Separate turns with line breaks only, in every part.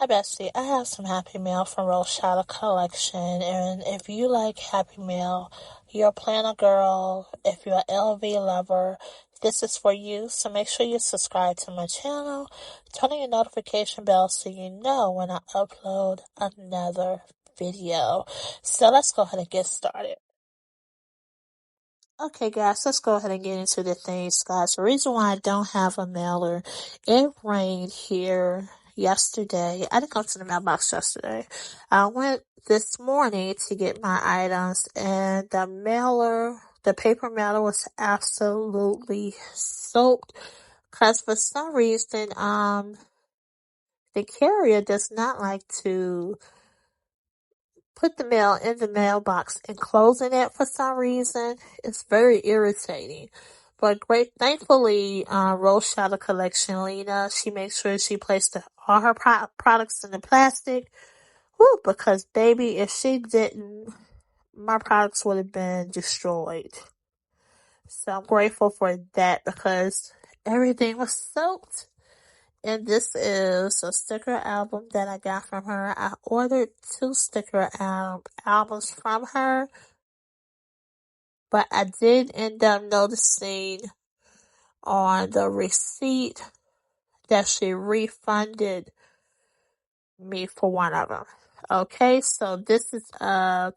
Hi Bessie, I have some Happy Mail from Roshada Collection, and if you like Happy Mail, you're a planner girl, if you're an LV lover, this is for you, so make sure you subscribe to my channel, turn on your notification bell so you know when I upload another video. So let's go ahead and get started. Okay guys, let's go ahead and get into the things, guys. The reason why I don't have a mailer, it rained here yesterday. I didn't go to the mailbox yesterday. I went this morning to get my items and the paper mailer was absolutely soaked because for some reason, the carrier does not like to put the mail in the mailbox and closing it for some reason. It's very irritating. But thankfully, Rose Shadow Collection, Lena, she makes sure she placed all her products in the plastic. Whew, because baby, if she didn't, my products would have been destroyed. So I'm grateful for that because everything was soaked. And this is a sticker album that I got from her. I ordered 2 sticker albums from her, but I did end up noticing on the receipt that she refunded me for one of them. Okay, so this is a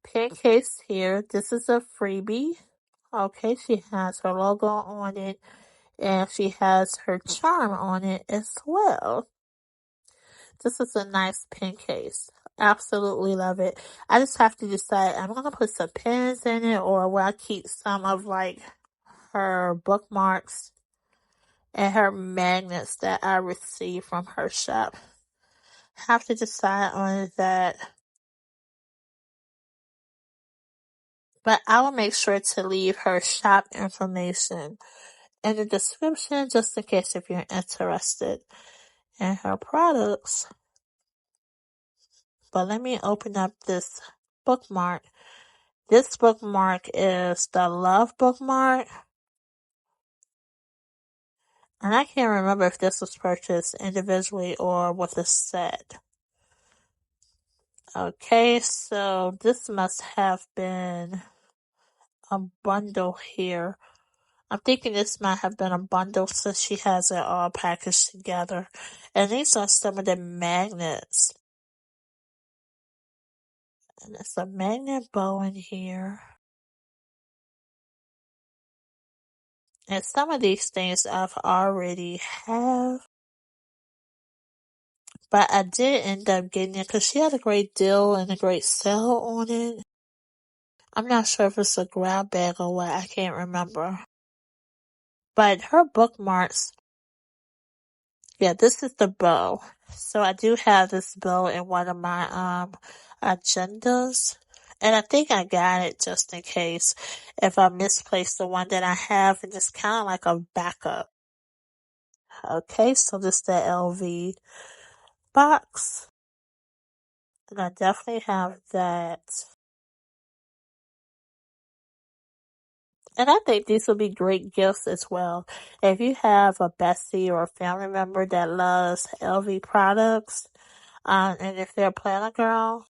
pen case here. This is a freebie. Okay, she has her logo on it and she has her charm on it as well. This is a nice pen case. Absolutely love it. I just have to decide, I'm going to put some pens in it or will I keep some of like her bookmarks and her magnets that I received from her shop. Have to decide on that. But I will make sure to leave her shop information in the description just in case if you're interested in her products. But let me open up this bookmark. This bookmark is the Love bookmark. And I can't remember if this was purchased individually or with a set. Okay, so this must have been a bundle here. I'm thinking this might have been a bundle since she has it all packaged together. And these are some of the magnets. And there's a magnet bow in here. And some of these things I've already have. But I did end up getting it because she had a great deal and a great sale on it. I'm not sure if it's a grab bag or what. I can't remember. But her bookmarks, yeah, this is the bow. So I do have this bow in one of my agendas. And I think I got it just in case if I misplaced the one that I have and just kind of like a backup. Okay, so this is the LV box. And I definitely have that. And I think these would be great gifts as well. If you have a bestie or a family member that loves LV products, and if they're a planner girl,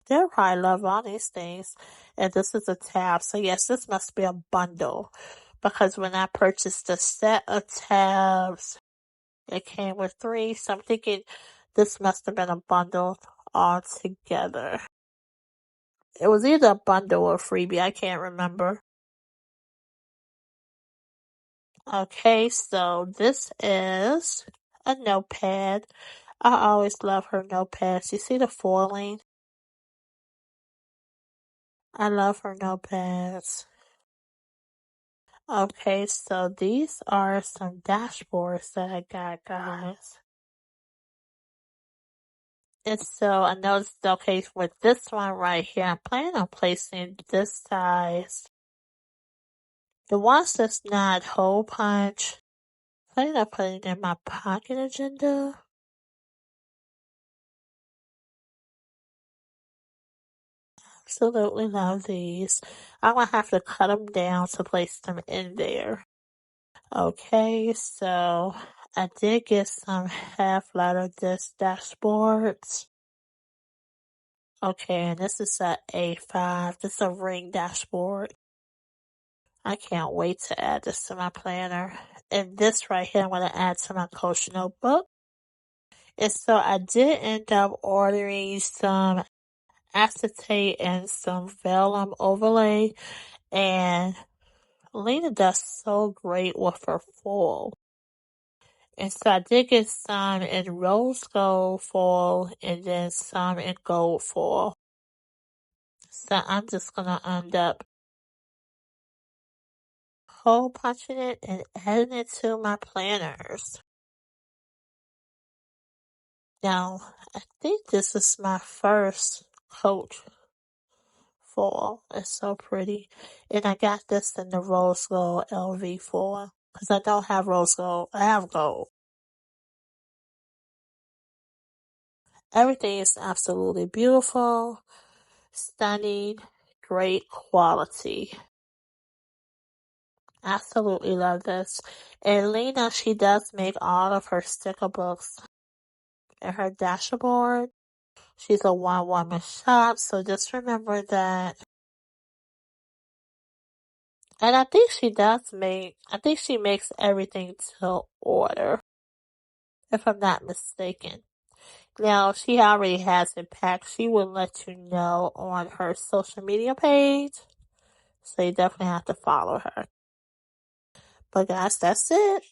they'll probably love all these things. And this is a tab. So yes, this must be a bundle. Because when I purchased a set of tabs, it came with 3. So I'm thinking this must have been a bundle altogether. It was either a bundle or a freebie. I can't remember. Okay, so this is a notepad. I always love her notepads. You see the foiling? I love her notepads. Okay, so these are some dashboards that I got, guys. And so I noticed, okay, with this one right here, I'm planning on placing this size. The ones that's not hole punch, I'm planning on putting in my pocket agenda. Absolutely love these. I'm gonna have to cut them down to place them in there. Okay, so I did get some half-letter disc dashboards. Okay, and this is a A5. This is a ring dashboard. I can't wait to add this to my planner. And this right here, I'm going to add to my Coach notebook. And so I did end up ordering some acetate and some vellum overlay. And Lena does so great with her foil. And so I did get some in rose gold foil and then some in gold foil. So I'm just going to end up hole punching it and adding it to my planners. Now, I think this is my first Coach foil. It's so pretty. And I got this in the rose gold LV foil. Because I don't have rose gold. I have gold. Everything is absolutely beautiful, stunning, great quality. Absolutely love this. And Lena, she does make all of her sticker books and her dashboard. She's a one-woman shop, so just remember that. And I think she makes everything to order, if I'm not mistaken. Now, she already has it packed. She will let you know on her social media page. So you definitely have to follow her. But guys, that's it.